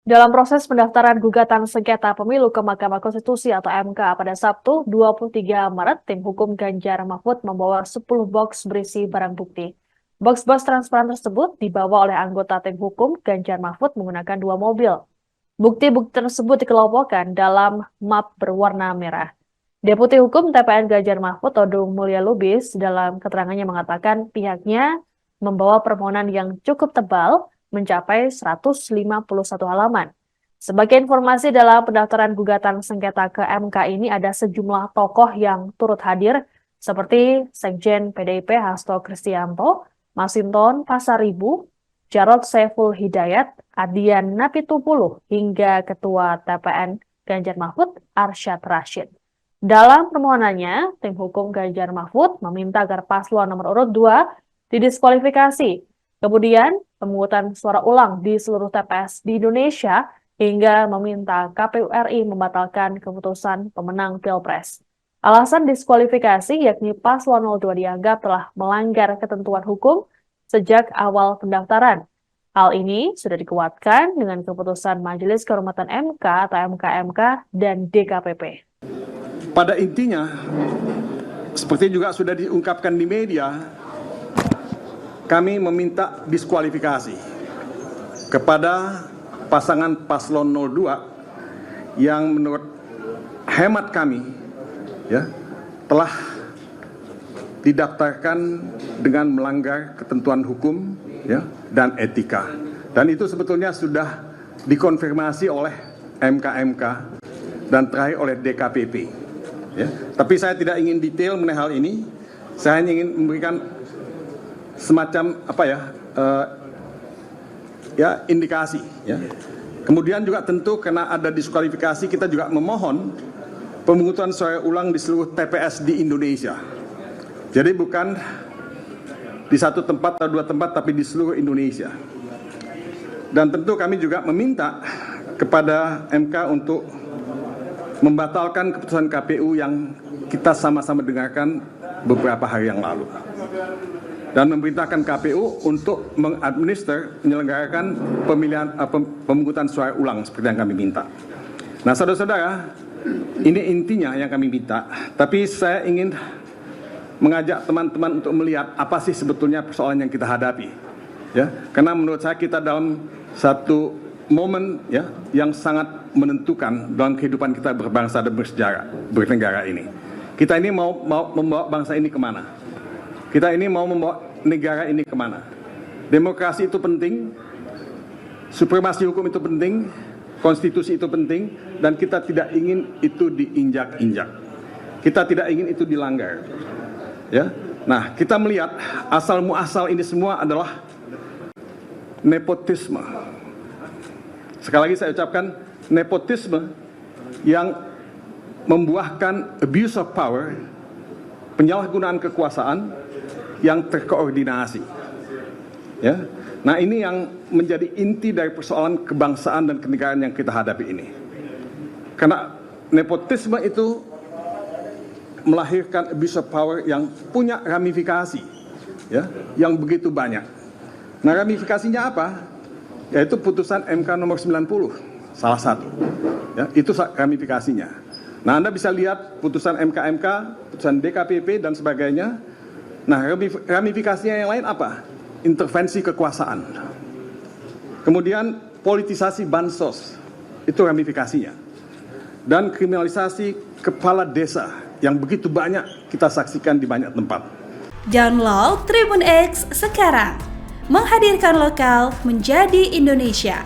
Dalam proses pendaftaran gugatan sengketa pemilu ke Mahkamah Konstitusi atau MK pada Sabtu 23 Maret, tim hukum Ganjar Mahfud membawa 10 box berisi barang bukti. Box-box transparan tersebut dibawa oleh anggota tim hukum Ganjar Mahfud menggunakan 2 mobil. Bukti-bukti tersebut dikelompokkan dalam map berwarna merah. Deputi Hukum TPN Ganjar Mahfud Todung Mulya Lubis dalam keterangannya mengatakan pihaknya membawa permohonan yang cukup tebal mencapai 151 halaman. Sebagai informasi, dalam pendaftaran gugatan sengketa ke MK ini ada sejumlah tokoh yang turut hadir seperti Sekjen PDIP Hasto Kristianto, Masinton Pasaribu, Jarod Saiful Hidayat, Adian Napitupulu, hingga Ketua TPN Ganjar Mahfud Arsyad Rashid. Dalam permohonannya, tim hukum Ganjar Mahfud meminta agar paslon nomor urut 2 didiskualifikasi. Kemudian, pemungutan suara ulang di seluruh TPS di Indonesia hingga meminta KPU RI membatalkan keputusan pemenang Pilpres. Alasan diskualifikasi yakni paslon 02 dianggap telah melanggar ketentuan hukum sejak awal pendaftaran. Hal ini sudah dikuatkan dengan keputusan Majelis Kehormatan MK atau MK-MK dan DKPP. Pada intinya, seperti juga sudah diungkapkan di media, kami meminta diskualifikasi kepada pasangan paslon 02 yang menurut hemat kami telah didaftarkan dengan melanggar ketentuan hukum dan etika. Dan itu sebetulnya sudah dikonfirmasi oleh MK-MK dan terakhir oleh DKPP. Tapi saya tidak ingin detail mengenai hal ini. Saya hanya ingin memberikan semacam indikasi. Kemudian juga tentu karena ada diskualifikasi, kita juga memohon pemungutan suara ulang di seluruh TPS di Indonesia. Jadi bukan di satu tempat atau 2 tempat, tapi di seluruh Indonesia. Dan tentu kami juga meminta kepada MK untuk membatalkan keputusan KPU yang kita sama-sama dengarkan beberapa hari yang lalu. Dan memerintahkan KPU untuk mengadminister, menyelenggarakan pemungutan suara ulang seperti yang kami minta. Nah, saudara-saudara, ini intinya yang kami minta. Tapi saya ingin mengajak teman-teman untuk melihat apa sih sebetulnya persoalan yang kita hadapi. Karena menurut saya kita dalam satu momen yang sangat menentukan dalam kehidupan kita berbangsa dan bernegara ini. Kita ini mau membawa bangsa ini kemana? Kita ini mau membawa negara ini kemana? Demokrasi itu penting, supremasi hukum itu penting, konstitusi itu penting, dan kita tidak ingin itu diinjak-injak. Kita tidak ingin itu dilanggar. Nah, kita melihat asal muasal ini semua adalah nepotisme. Sekali lagi saya ucapkan nepotisme yang membuahkan abuse of power, penyalahgunaan kekuasaan yang terkoordinasi. Nah, ini yang menjadi inti dari persoalan kebangsaan dan kenegaraan yang kita hadapi ini. Karena nepotisme itu melahirkan abuse of power yang punya ramifikasi, yang begitu banyak. Nah, ramifikasinya apa? Yaitu putusan MK nomor 90, salah satu. Itu ramifikasinya. Nah, Anda bisa lihat putusan MK-MK, putusan DKPP, dan sebagainya. Nah, ramifikasinya yang lain apa? Intervensi kekuasaan. Kemudian politisasi bansos, itu ramifikasinya. Dan kriminalisasi kepala desa yang begitu banyak kita saksikan di banyak tempat. Download Tribun X sekarang, menghadirkan lokal menjadi Indonesia.